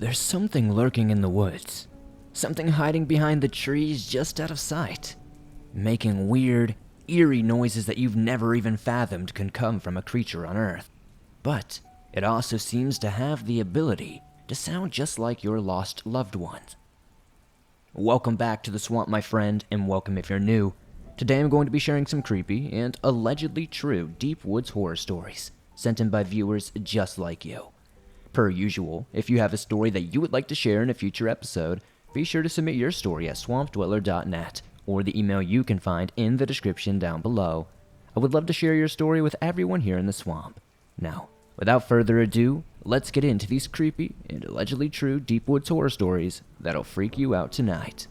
There's something lurking in the woods. Something hiding behind the trees just out of sight. Making weird, eerie noises that you've never even fathomed can come from a creature on Earth. But it also seems to have the ability to sound just like your lost loved ones. Welcome back to the swamp, my friend, and welcome if you're new. Today I'm going to be sharing some creepy and allegedly true deep woods horror stories sent in by viewers just like you. Per usual, if you have a story that you would like to share in a future episode, be sure to submit your story at swampdweller.net or the email you can find in the description down below. I would love to share your story with everyone here in the swamp. Now, without further ado, let's get into these creepy and allegedly true deep woods horror stories that'll freak you out tonight.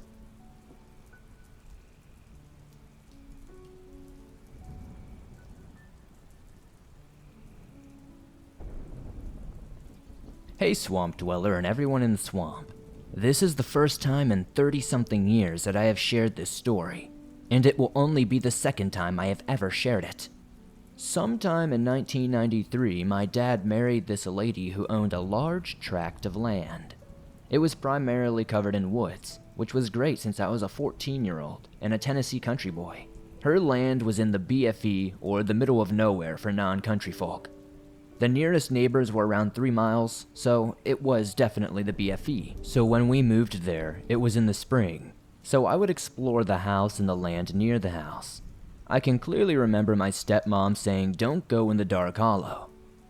Hey Swamp Dweller and everyone in the swamp. This is the first time in 30-something years that I have shared this story, and it will only be the second time I have ever shared it. Sometime in 1993, my dad married this lady who owned a large tract of land. It was primarily covered in woods, which was great since I was a 14-year-old and a Tennessee country boy. Her land was in the BFE, or the middle of nowhere for non-country folk. The nearest neighbors were around 3 miles, so it was definitely the BFE. So when we moved there, it was in the spring, so I would explore the house and the land near the house. I can clearly remember my stepmom saying, "Don't go in the dark hollow,"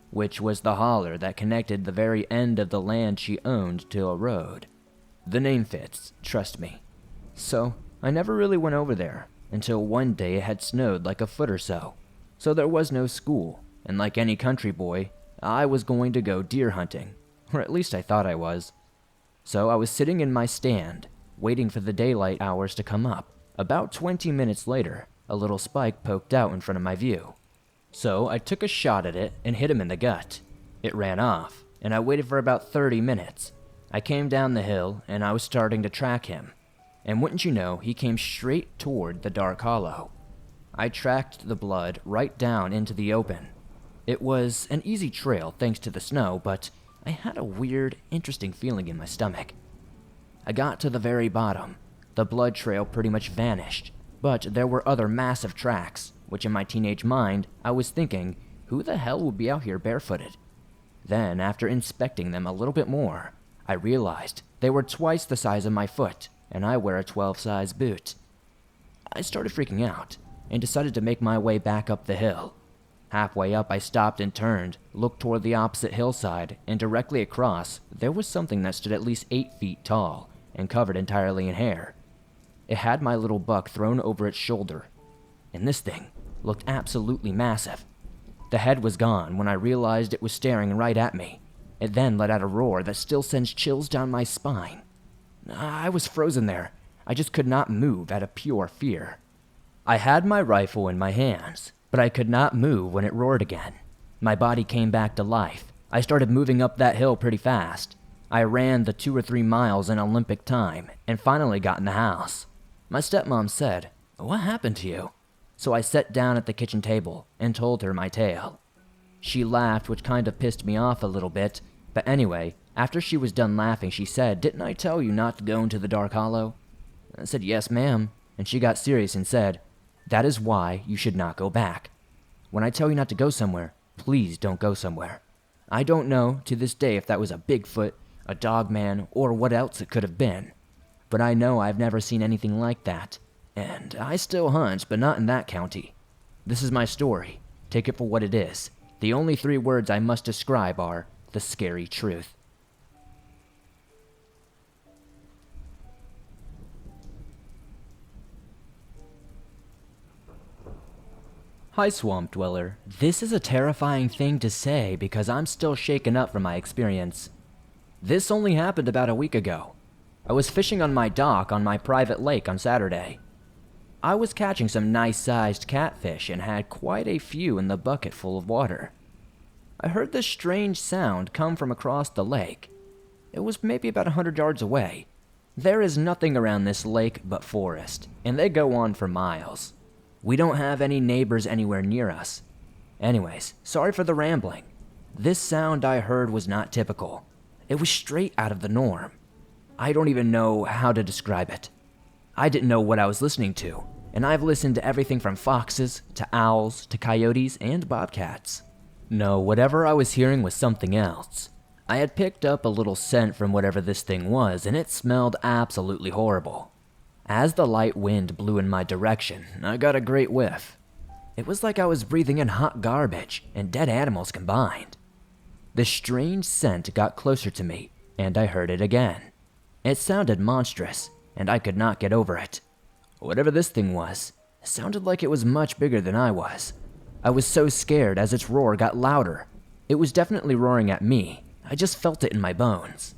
which was the holler that connected the very end of the land she owned to a road. The name fits, trust me. So I never really went over there, until one day it had snowed like a foot or so there was no school. And like any country boy, I was going to go deer hunting, or at least I thought I was. So I was sitting in my stand, waiting for the daylight hours to come up. About 20 minutes later, a little spike poked out in front of my view. So I took a shot at it and hit him in the gut. It ran off, and I waited for about 30 minutes. I came down the hill, and I was starting to track him. And wouldn't you know, he came straight toward the dark hollow. I tracked the blood right down into the open. It was an easy trail thanks to the snow, but I had a weird, interesting feeling in my stomach. I got to the very bottom. The blood trail pretty much vanished, but there were other massive tracks, which in my teenage mind, I was thinking, who the hell would be out here barefooted? Then, after inspecting them a little bit more, I realized they were twice the size of my foot, and I wear a 12-size boot. I started freaking out, and decided to make my way back up the hill. Halfway up, I stopped and turned, looked toward the opposite hillside, and directly across, there was something that stood at least 8 feet tall and covered entirely in hair. It had my little buck thrown over its shoulder, and this thing looked absolutely massive. The head was gone when I realized it was staring right at me. It then let out a roar that still sends chills down my spine. I was frozen there. I just could not move out of pure fear. I had my rifle in my hands, but I could not move when it roared again. My body came back to life. I started moving up that hill pretty fast. I ran the 2 or 3 miles in Olympic time and finally got in the house. My stepmom said, "What happened to you?" So I sat down at the kitchen table and told her my tale. She laughed, which kind of pissed me off a little bit, but anyway, after she was done laughing, she said, "Didn't I tell you not to go into the dark hollow?" I said, "Yes, ma'am," and she got serious and said, "That is why you should not go back. When I tell you not to go somewhere, please don't go somewhere." I don't know to this day if that was a Bigfoot, a dogman, or what else it could have been. But I know I've never seen anything like that. And I still hunt, but not in that county. This is my story. Take it for what it is. The only 3 words I must describe are the scary truth. Hi Swamp Dweller. This is a terrifying thing to say because I'm still shaken up from my experience. This only happened about a week ago. I was fishing on my dock on my private lake on Saturday. I was catching some nice-sized catfish and had quite a few in the bucket full of water. I heard this strange sound come from across the lake. It was maybe about 100 yards away. There is nothing around this lake but forest, and they go on for miles. We don't have any neighbors anywhere near us. Anyways, sorry for the rambling. This sound I heard was not typical. It was straight out of the norm. I don't even know how to describe it. I didn't know what I was listening to, and I've listened to everything from foxes to owls to coyotes and bobcats. No, whatever I was hearing was something else. I had picked up a little scent from whatever this thing was, and it smelled absolutely horrible. As the light wind blew in my direction, I got a great whiff. It was like I was breathing in hot garbage and dead animals combined. The strange scent got closer to me, and I heard it again. It sounded monstrous, and I could not get over it. Whatever this thing was, it sounded like it was much bigger than I was. I was so scared as its roar got louder. It was definitely roaring at me. I just felt it in my bones.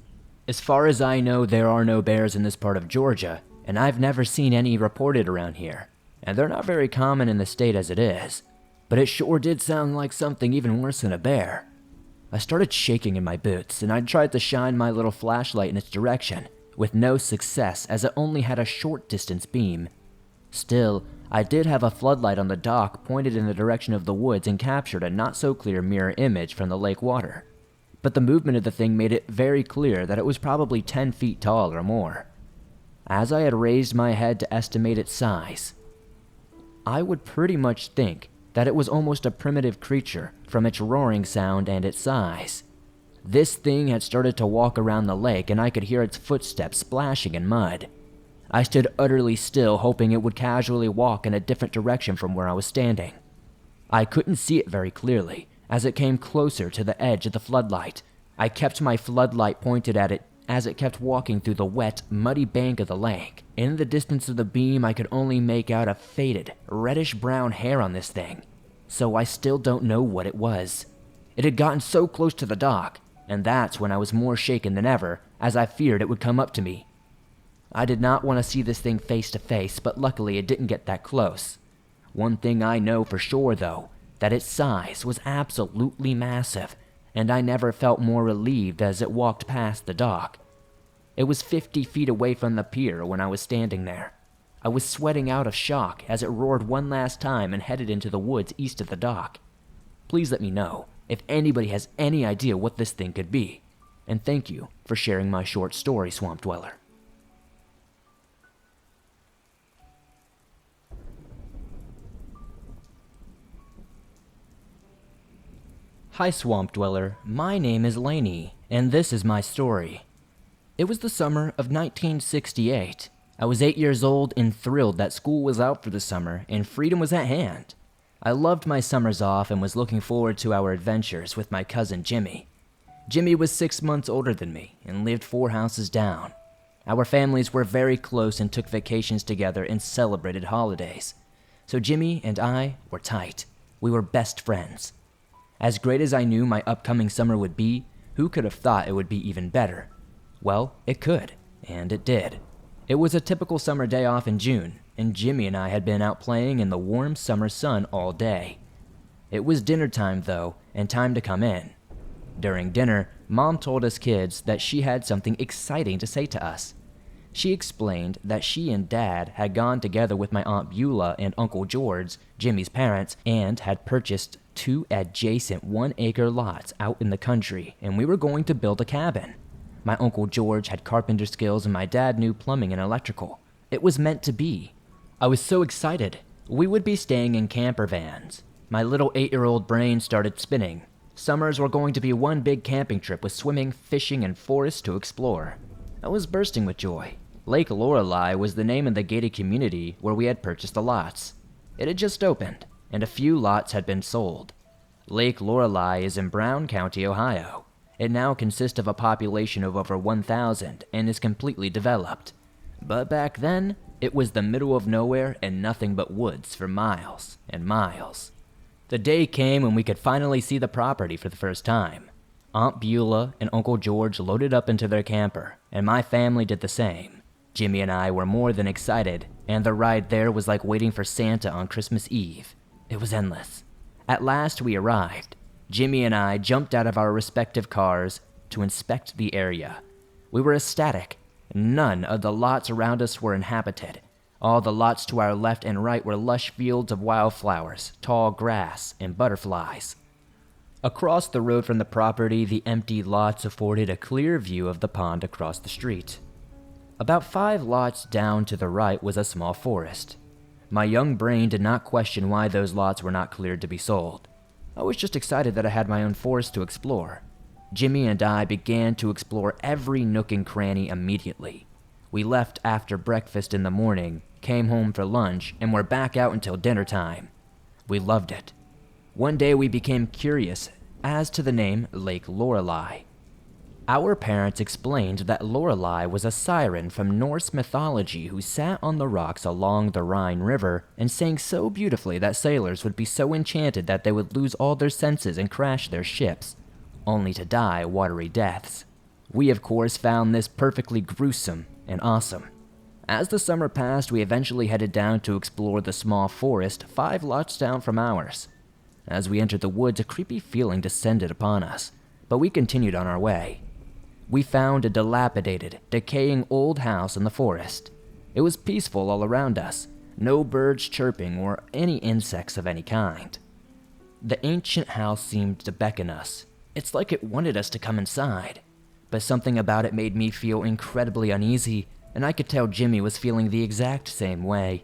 As far as I know, there are no bears in this part of Georgia, and I've never seen any reported around here, and they're not very common in the state as it is, but it sure did sound like something even worse than a bear. I started shaking in my boots, and I tried to shine my little flashlight in its direction, with no success as it only had a short distance beam. Still, I did have a floodlight on the dock pointed in the direction of the woods and captured a not-so-clear mirror image from the lake water. But the movement of the thing made it very clear that it was probably 10 feet tall or more. As I had raised my head to estimate its size, I would pretty much think that it was almost a primitive creature from its roaring sound and its size. This thing had started to walk around the lake, and I could hear its footsteps splashing in mud. I stood utterly still, hoping it would casually walk in a different direction from where I was standing. I couldn't see it very clearly as it came closer to the edge of the floodlight. I kept my floodlight pointed at it as it kept walking through the wet, muddy bank of the lake. In the distance of the beam, I could only make out a faded, reddish-brown hair on this thing, so I still don't know what it was. It had gotten so close to the dock, and that's when I was more shaken than ever, as I feared it would come up to me. I did not want to see this thing face to face, but luckily it didn't get that close. One thing I know for sure, though, that its size was absolutely massive, and I never felt more relieved as it walked past the dock. It was 50 feet away from the pier when I was standing there. I was sweating out of shock as it roared one last time and headed into the woods east of the dock. Please let me know if anybody has any idea what this thing could be, and thank you for sharing my short story, Swamp Dweller. Hi Swamp Dweller, my name is Lainey, and this is my story. It was the summer of 1968. I was 8 years old and thrilled that school was out for the summer and freedom was at hand. I loved my summers off and was looking forward to our adventures with my cousin Jimmy. Jimmy was 6 months older than me and lived 4 houses down. Our families were very close and took vacations together and celebrated holidays. So Jimmy and I were tight. We were best friends. As great as I knew my upcoming summer would be, who could have thought it would be even better? Well, it could, and it did. It was a typical summer day off in June, and Jimmy and I had been out playing in the warm summer sun all day. It was dinner time, though, and time to come in. During dinner, Mom told us kids that she had something exciting to say to us. She explained that she and Dad had gone together with my Aunt Beulah and Uncle George, Jimmy's parents, and had purchased 2 adjacent 1-acre lots out in the country, and we were going to build a cabin. My Uncle George had carpenter skills and my dad knew plumbing and electrical. It was meant to be. I was so excited. We would be staying in camper vans. My little 8-year-old brain started spinning. Summers were going to be one big camping trip with swimming, fishing, and forests to explore. I was bursting with joy. Lake Lorelei was the name of the gated community where we had purchased the lots. It had just opened, and a few lots had been sold. Lake Lorelei is in Brown County, Ohio. It now consists of a population of over 1,000 and is completely developed. But back then, it was the middle of nowhere and nothing but woods for miles and miles. The day came when we could finally see the property for the first time. Aunt Beulah and Uncle George loaded up into their camper, and my family did the same. Jimmy and I were more than excited, and the ride there was like waiting for Santa on Christmas Eve. It was endless. At last we arrived. Jimmy and I jumped out of our respective cars to inspect the area. We were ecstatic. None of the lots around us were inhabited. All the lots to our left and right were lush fields of wildflowers, tall grass, and butterflies. Across the road from the property, the empty lots afforded a clear view of the pond across the street. About 5 lots down to the right was a small forest. My young brain did not question why those lots were not cleared to be sold. I was just excited that I had my own forest to explore. Jimmy and I began to explore every nook and cranny immediately. We left after breakfast in the morning, came home for lunch, and were back out until dinner time. We loved it. One day we became curious as to the name Lake Lorelei. Our parents explained that Lorelei was a siren from Norse mythology who sat on the rocks along the Rhine River and sang so beautifully that sailors would be so enchanted that they would lose all their senses and crash their ships, only to die watery deaths. We, of course, found this perfectly gruesome and awesome. As the summer passed, we eventually headed down to explore the small forest 5 lots down from ours. As we entered the woods, a creepy feeling descended upon us, but we continued on our way. We found a dilapidated, decaying old house in the forest. It was peaceful all around us, no birds chirping or any insects of any kind. The ancient house seemed to beckon us. It's like it wanted us to come inside, but something about it made me feel incredibly uneasy, and I could tell Jimmy was feeling the exact same way.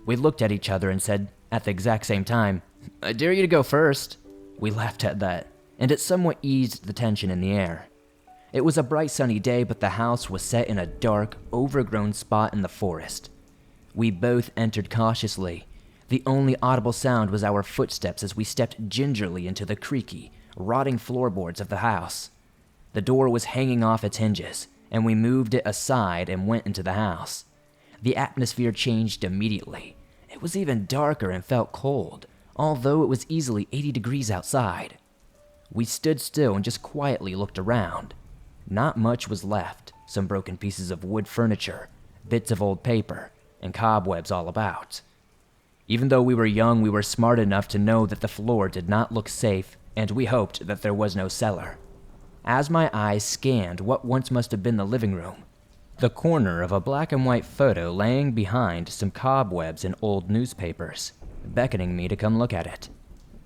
We looked at each other and said, at the exact same time, "I dare you to go first." We laughed at that, and it somewhat eased the tension in the air. It was a bright sunny day, but the house was set in a dark, overgrown spot in the forest. We both entered cautiously. The only audible sound was our footsteps as we stepped gingerly into the creaky, rotting floorboards of the house. The door was hanging off its hinges, and we moved it aside and went into the house. The atmosphere changed immediately. It was even darker and felt cold, although it was easily 80 degrees outside. We stood still and just quietly looked around. Not much was left, some broken pieces of wood furniture, bits of old paper, and cobwebs all about. Even though we were young, we were smart enough to know that the floor did not look safe, and we hoped that there was no cellar. As my eyes scanned what once must have been the living room, the corner of a black and white photo laying behind some cobwebs and old newspapers, beckoning me to come look at it.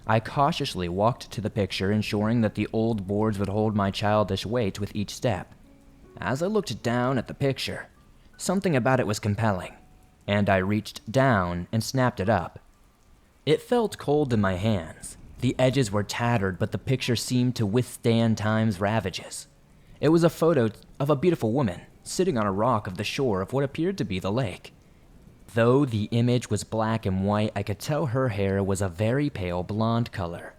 I cautiously walked to the picture, ensuring that the old boards would hold my childish weight with each step. As I looked down at the picture, something about it was compelling, and I reached down and snapped it up. It felt cold in my hands. The edges were tattered, but the picture seemed to withstand time's ravages. It was a photo of a beautiful woman sitting on a rock of the shore of what appeared to be the lake. Though the image was black and white, I could tell her hair was a very pale blonde color.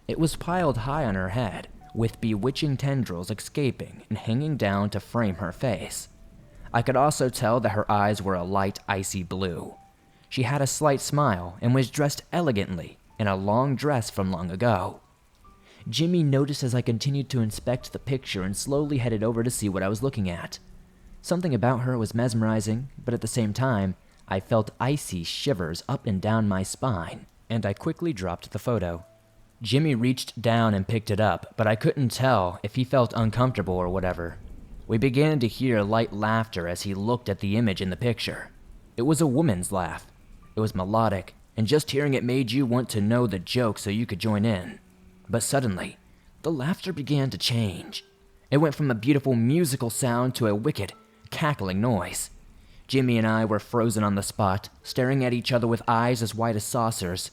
It was piled high on her head, with bewitching tendrils escaping and hanging down to frame her face. I could also tell that her eyes were a light icy blue. She had a slight smile and was dressed elegantly in a long dress from long ago. Jimmy noticed as I continued to inspect the picture and slowly headed over to see what I was looking at. Something about her was mesmerizing, but at the same time, I felt icy shivers up and down my spine, and I quickly dropped the photo. Jimmy reached down and picked it up, but I couldn't tell if he felt uncomfortable or whatever. We began to hear light laughter as he looked at the image in the picture. It was a woman's laugh. It was melodic, and just hearing it made you want to know the joke so you could join in. But suddenly, the laughter began to change. It went from a beautiful musical sound to a wicked, cackling noise. Jimmy and I were frozen on the spot, staring at each other with eyes as wide as saucers.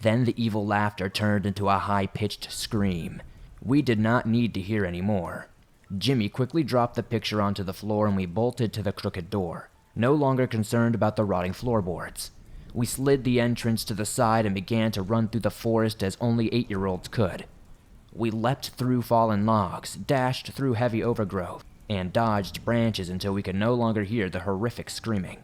Then the evil laughter turned into a high-pitched scream. We did not need to hear any more. Jimmy quickly dropped the picture onto the floor and we bolted to the crooked door, no longer concerned about the rotting floorboards. We slid the entrance to the side and began to run through the forest as only 8-year-olds could. We leapt through fallen logs, dashed through heavy overgrowth, and dodged branches until we could no longer hear the horrific screaming.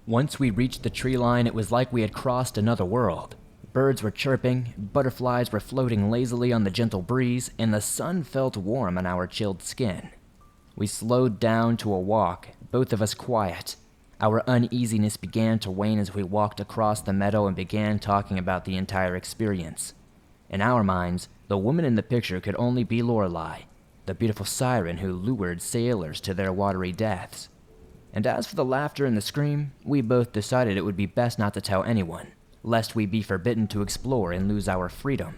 Once we reached the tree line, it was like we had crossed another world. Birds were chirping, butterflies were floating lazily on the gentle breeze, and the sun felt warm on our chilled skin. We slowed down to a walk, both of us quiet. Our uneasiness began to wane as we walked across the meadow and began talking about the entire experience. In our minds, the woman in the picture could only be Lorelei, the beautiful siren who lured sailors to their watery deaths. And as for the laughter and the scream, we both decided it would be best not to tell anyone, lest we be forbidden to explore and lose our freedom.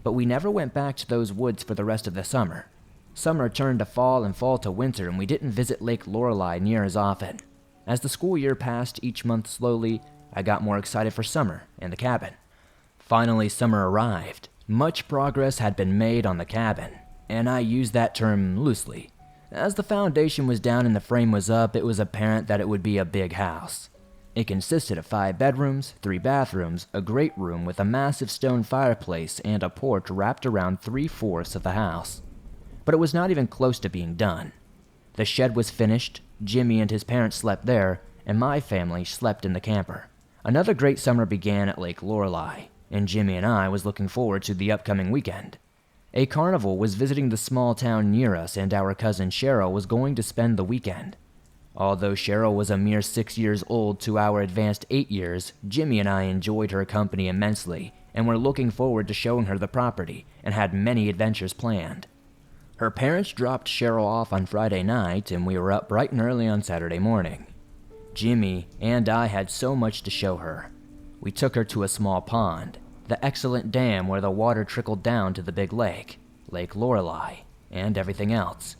but we never went back to those woods for the rest of the summer. Summer turned to fall and fall to winter, and we didn't visit Lake Lorelei near as often. As the school year passed each month slowly, I got more excited for summer and the cabin. Finally, summer arrived. Much progress had been made on the cabin, and I use that term loosely. As the foundation was down and the frame was up, it was apparent that it would be a big house. It consisted of 5 bedrooms, 3 bathrooms, a great room with a massive stone fireplace, and a porch wrapped around 3/4 of the house. But it was not even close to being done. The shed was finished, Jimmy and his parents slept there, and my family slept in the camper. Another great summer began at Lake Lorelei, and Jimmy and I was looking forward to the upcoming weekend. A carnival was visiting the small town near us, and our cousin Cheryl was going to spend the weekend. Although Cheryl was a mere 6 years old to our advanced 8 years, Jimmy and I enjoyed her company immensely, and were looking forward to showing her the property, and had many adventures planned. Her parents dropped Cheryl off on Friday night, and we were up bright and early on Saturday morning. Jimmy and I had so much to show her. We took her to a small pond, the excellent dam where the water trickled down to the big lake, Lake Lorelei, and everything else.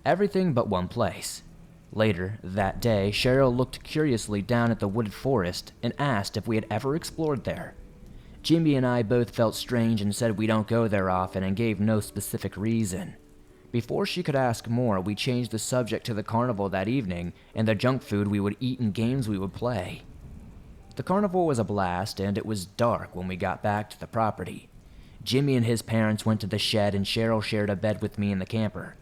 Everything but one place. Later that day, Cheryl looked curiously down at the wooded forest and asked if we had ever explored there. Jimmy and I both felt strange and said we don't go there often and gave no specific reason. Before she could ask more, we changed the subject to the carnival that evening and the junk food we would eat and games we would play. The carnival was a blast, and it was dark when we got back to the property. Jimmy and his parents went to the shed, and Cheryl shared a bed with me in the camper.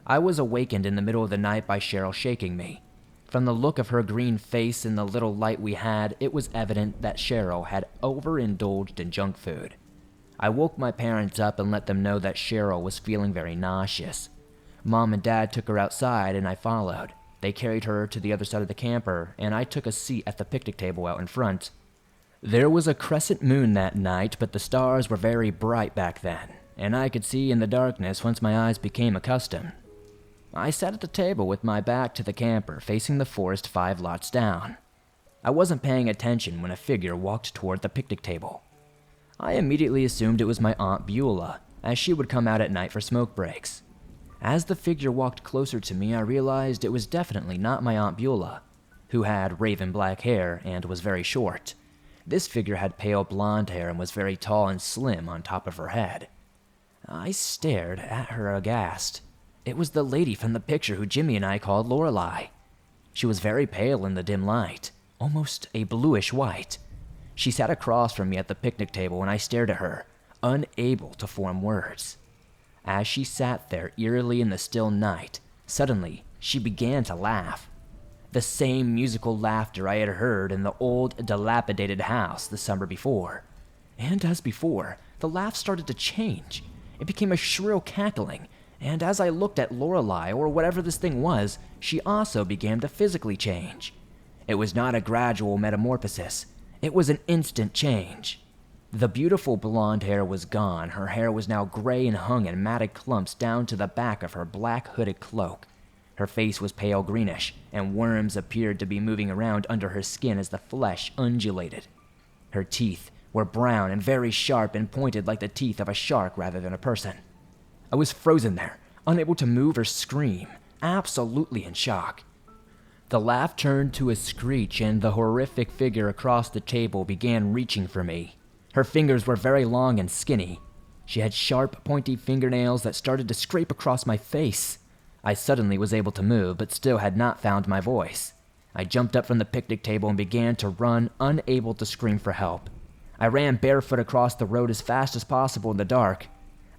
I was awakened in the middle of the night by Cheryl shaking me. From the look of her green face and the little light we had, it was evident that Cheryl had overindulged in junk food. I woke my parents up and let them know that Cheryl was feeling very nauseous. Mom and Dad took her outside, and I followed. They carried her to the other side of the camper, and I took a seat at the picnic table out in front. There was a crescent moon that night, but the stars were very bright back then, and I could see in the darkness once my eyes became accustomed. I sat at the table with my back to the camper, facing the forest 5 lots down. I wasn't paying attention when a figure walked toward the picnic table. I immediately assumed it was my Aunt Beulah, as she would come out at night for smoke breaks. As the figure walked closer to me, I realized it was definitely not my Aunt Beulah, who had raven black hair and was very short. This figure had pale blonde hair and was very tall and slim on top of her head. I stared at her aghast. It was the lady from the picture who Jimmy and I called Lorelei. She was very pale in the dim light, almost a bluish white. She sat across from me at the picnic table, and I stared at her, unable to form words. As she sat there eerily in the still night, suddenly she began to laugh. The same musical laughter I had heard in the old, dilapidated house the summer before. And as before, the laugh started to change. It became a shrill cackling, and as I looked at Lorelei, or whatever this thing was, she also began to physically change. It was not a gradual metamorphosis. It was an instant change. The beautiful blonde hair was gone. Her hair was now gray and hung in matted clumps down to the back of her black hooded cloak. Her face was pale greenish, and worms appeared to be moving around under her skin as the flesh undulated. Her teeth were brown and very sharp and pointed like the teeth of a shark rather than a person. I was frozen there, unable to move or scream, absolutely in shock. The laugh turned to a screech, and the horrific figure across the table began reaching for me. Her fingers were very long and skinny. She had sharp, pointy fingernails that started to scrape across my face. I suddenly was able to move, but still had not found my voice. I jumped up from the picnic table and began to run, unable to scream for help. I ran barefoot across the road as fast as possible in the dark.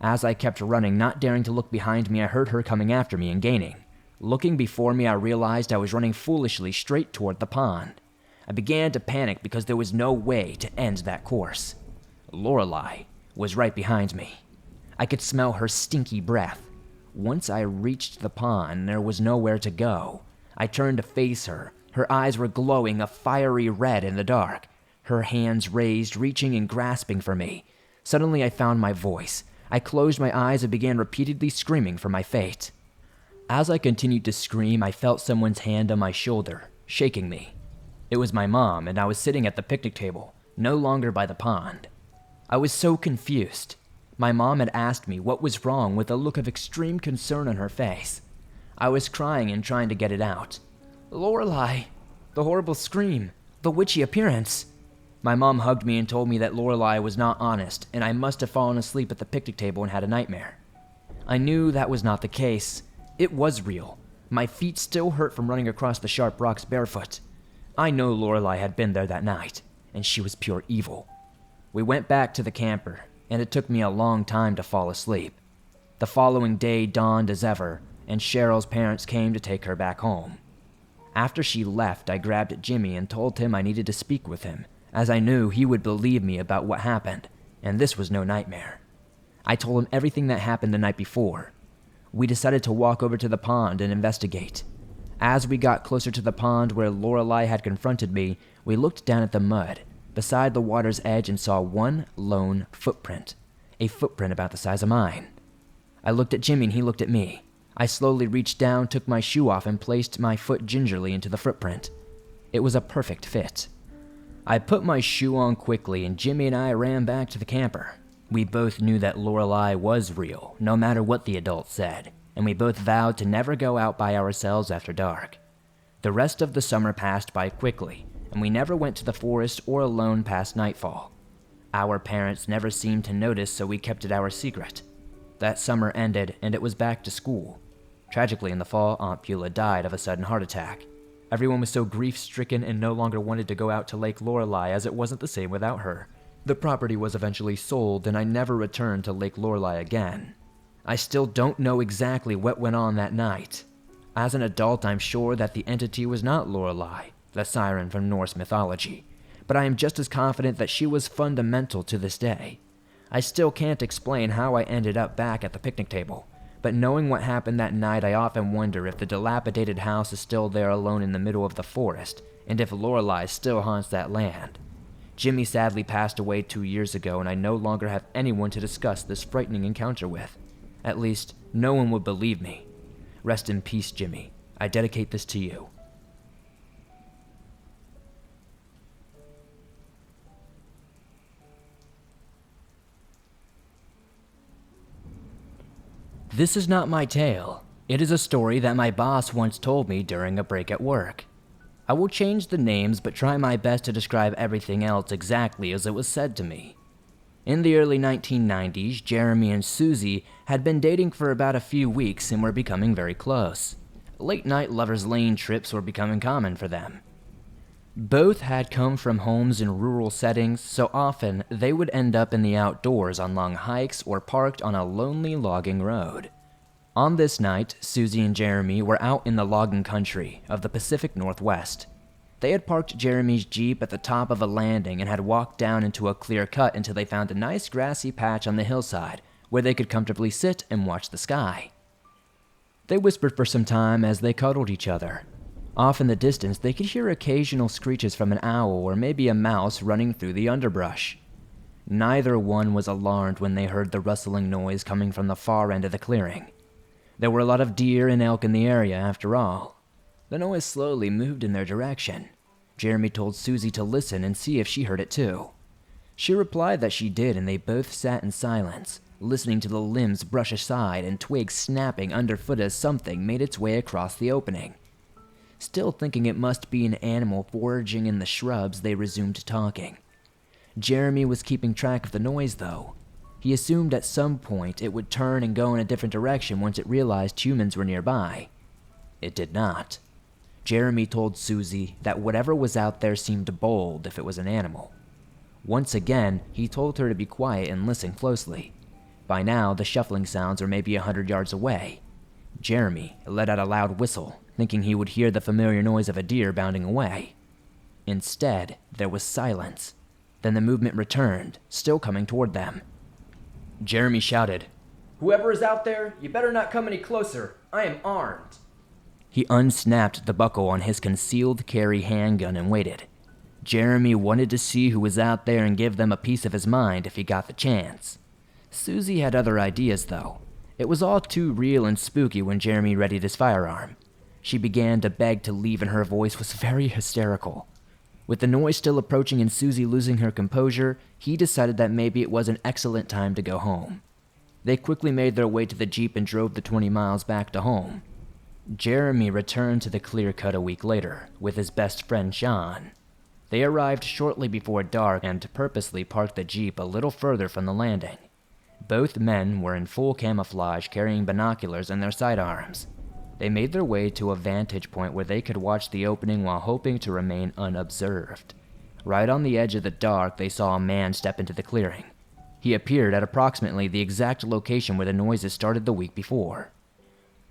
As I kept running, not daring to look behind me, I heard her coming after me and gaining. Looking before me, I realized I was running foolishly straight toward the pond. I began to panic because there was no way to end that course. Lorelei was right behind me. I could smell her stinky breath. Once I reached the pond, there was nowhere to go. I turned to face her. Her eyes were glowing a fiery red in the dark. Her hands raised, reaching and grasping for me. Suddenly I found my voice. I closed my eyes and began repeatedly screaming for my fate. As I continued to scream, I felt someone's hand on my shoulder, shaking me. It was my mom, and I was sitting at the picnic table, no longer by the pond. I was so confused. My mom had asked me what was wrong with a look of extreme concern on her face. I was crying and trying to get it out. Lorelei, the horrible scream, the witchy appearance. My mom hugged me and told me that Lorelei was not honest and I must have fallen asleep at the picnic table and had a nightmare. I knew that was not the case. It was real. My feet still hurt from running across the sharp rocks barefoot. I know Lorelei had been there that night, and she was pure evil. We went back to the camper, and it took me a long time to fall asleep. The following day dawned as ever, and Cheryl's parents came to take her back home. After she left, I grabbed Jimmy and told him I needed to speak with him, as I knew he would believe me about what happened, and this was no nightmare. I told him everything that happened the night before. We decided to walk over to the pond and investigate. As we got closer to the pond where Lorelei had confronted me, we looked down at the mud, beside the water's edge, and saw one lone footprint, a footprint about the size of mine. I looked at Jimmy and he looked at me. I slowly reached down, took my shoe off, and placed my foot gingerly into the footprint. It was a perfect fit. I put my shoe on quickly and Jimmy and I ran back to the camper. We both knew that Lorelei was real, no matter what the adults said, and we both vowed to never go out by ourselves after dark. The rest of the summer passed by quickly, and we never went to the forest or alone past nightfall. Our parents never seemed to notice, so we kept it our secret. That summer ended, and it was back to school. Tragically, in the fall, Aunt Beulah died of a sudden heart attack. Everyone was so grief-stricken and no longer wanted to go out to Lake Lorelei, as it wasn't the same without her. The property was eventually sold, and I never returned to Lake Lorelei again. I still don't know exactly what went on that night. As an adult, I'm sure that the entity was not Lorelei, the siren from Norse mythology, but I am just as confident that she was fundamental to this day. I still can't explain how I ended up back at the picnic table, but knowing what happened that night, I often wonder if the dilapidated house is still there alone in the middle of the forest, and if Lorelei still haunts that land. Jimmy sadly passed away 2 years ago, and I no longer have anyone to discuss this frightening encounter with. At least, no one would believe me. Rest in peace, Jimmy. I dedicate this to you. This is not my tale. It is a story that my boss once told me during a break at work. I will change the names but try my best to describe everything else exactly as it was said to me. In the early 1990s, Jeremy and Susie had been dating for about a few weeks and were becoming very close. Late-night lovers' lane trips were becoming common for them. Both had come from homes in rural settings, so often they would end up in the outdoors on long hikes or parked on a lonely logging road. On this night, Susie and Jeremy were out in the logging country of the Pacific Northwest. They had parked Jeremy's Jeep at the top of a landing and had walked down into a clear cut until they found a nice grassy patch on the hillside where they could comfortably sit and watch the sky. They whispered for some time as they cuddled each other. Off in the distance, they could hear occasional screeches from an owl or maybe a mouse running through the underbrush. Neither one was alarmed when they heard the rustling noise coming from the far end of the clearing. There were a lot of deer and elk in the area after all. The noise slowly moved in their direction. Jeremy told Susie to listen and see if she heard it too. She replied that she did, and they both sat in silence, listening to the limbs brush aside and twigs snapping underfoot as something made its way across the opening. Still thinking it must be an animal foraging in the shrubs, they resumed talking. Jeremy was keeping track of the noise, though. He assumed at some point it would turn and go in a different direction once it realized humans were nearby. It did not. Jeremy told Susie that whatever was out there seemed bold if it was an animal. Once again, he told her to be quiet and listen closely. By now, the shuffling sounds were maybe 100 yards away. Jeremy let out a loud whistle, thinking he would hear the familiar noise of a deer bounding away. Instead, there was silence. Then the movement returned, still coming toward them. Jeremy shouted, "Whoever is out there, you better not come any closer. I am armed." He unsnapped the buckle on his concealed carry handgun and waited. Jeremy wanted to see who was out there and give them a piece of his mind if he got the chance. Susie had other ideas, though. It was all too real and spooky when Jeremy readied his firearm. She began to beg to leave and her voice was very hysterical. With the noise still approaching and Susie losing her composure, he decided that maybe it was an excellent time to go home. They quickly made their way to the Jeep and drove the 20 miles back to home. Jeremy returned to the clear cut a week later with his best friend Sean. They arrived shortly before dark and purposely parked the Jeep a little further from the landing. Both men were in full camouflage, carrying binoculars and their sidearms. They made their way to a vantage point where they could watch the opening while hoping to remain unobserved. Right on the edge of the dark, they saw a man step into the clearing. He appeared at approximately the exact location where the noises started the week before.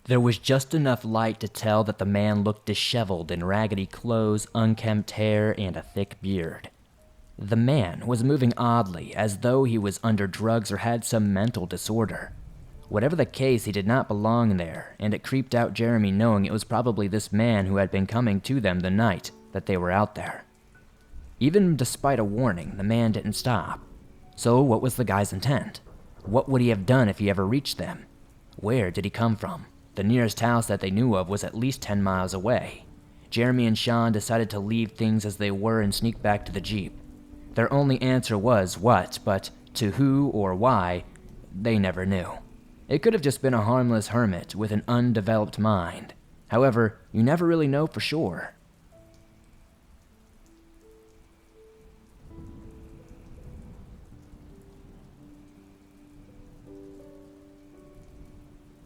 There was just enough light to tell that the man looked disheveled in raggedy clothes, unkempt hair, and a thick beard. The man was moving oddly, as though he was under drugs or had some mental disorder. Whatever the case, he did not belong there, and it creeped out Jeremy knowing it was probably this man who had been coming to them the night that they were out there. Even despite a warning, the man didn't stop. So what was the guy's intent? What would he have done if he ever reached them? Where did he come from? The nearest house that they knew of was at least 10 miles away. Jeremy and Sean decided to leave things as they were and sneak back to the Jeep. Their only answer was what, but to who or why, they never knew. It could have just been a harmless hermit with an undeveloped mind. However, you never really know for sure.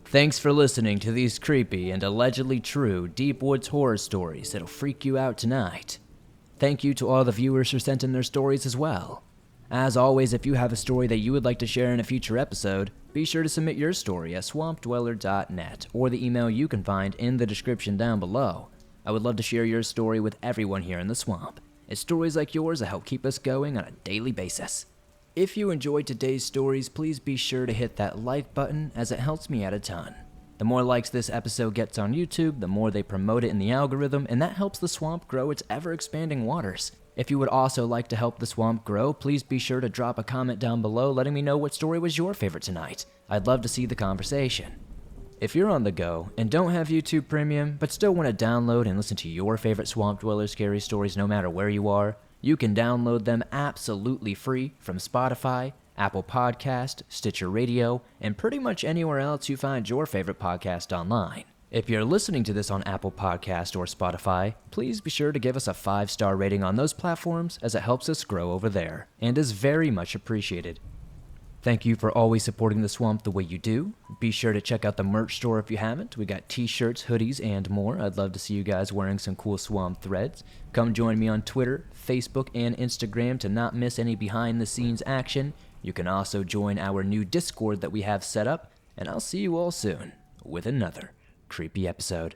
Thanks for listening to these creepy and allegedly true Deep Woods horror stories that'll freak you out tonight. Thank you to all the viewers who sent in their stories as well. As always, if you have a story that you would like to share in a future episode, be sure to submit your story at swampdweller.net or the email you can find in the description down below. I would love to share your story with everyone here in the swamp. It's stories like yours that help keep us going on a daily basis. If you enjoyed today's stories, please be sure to hit that like button as it helps me out a ton. The more likes this episode gets on YouTube, the more they promote it in the algorithm, and that helps the swamp grow its ever-expanding waters. If you would also like to help the swamp grow, please be sure to drop a comment down below letting me know what story was your favorite tonight. I'd love to see the conversation. If you're on the go and don't have YouTube Premium, but still want to download and listen to your favorite Swamp Dweller scary stories no matter where you are, you can download them absolutely free from Spotify, Apple Podcast, Stitcher Radio, and pretty much anywhere else you find your favorite podcast online. If you're listening to this on Apple Podcast or Spotify, please be sure to give us a 5-star rating on those platforms as it helps us grow over there, and is very much appreciated. Thank you for always supporting the swamp the way you do. Be sure to check out the merch store if you haven't. We got t-shirts, hoodies, and more. I'd love to see you guys wearing some cool swamp threads. Come join me on Twitter, Facebook, and Instagram to not miss any behind-the-scenes action. You can also join our new Discord that we have set up, and I'll see you all soon with another creepy episode.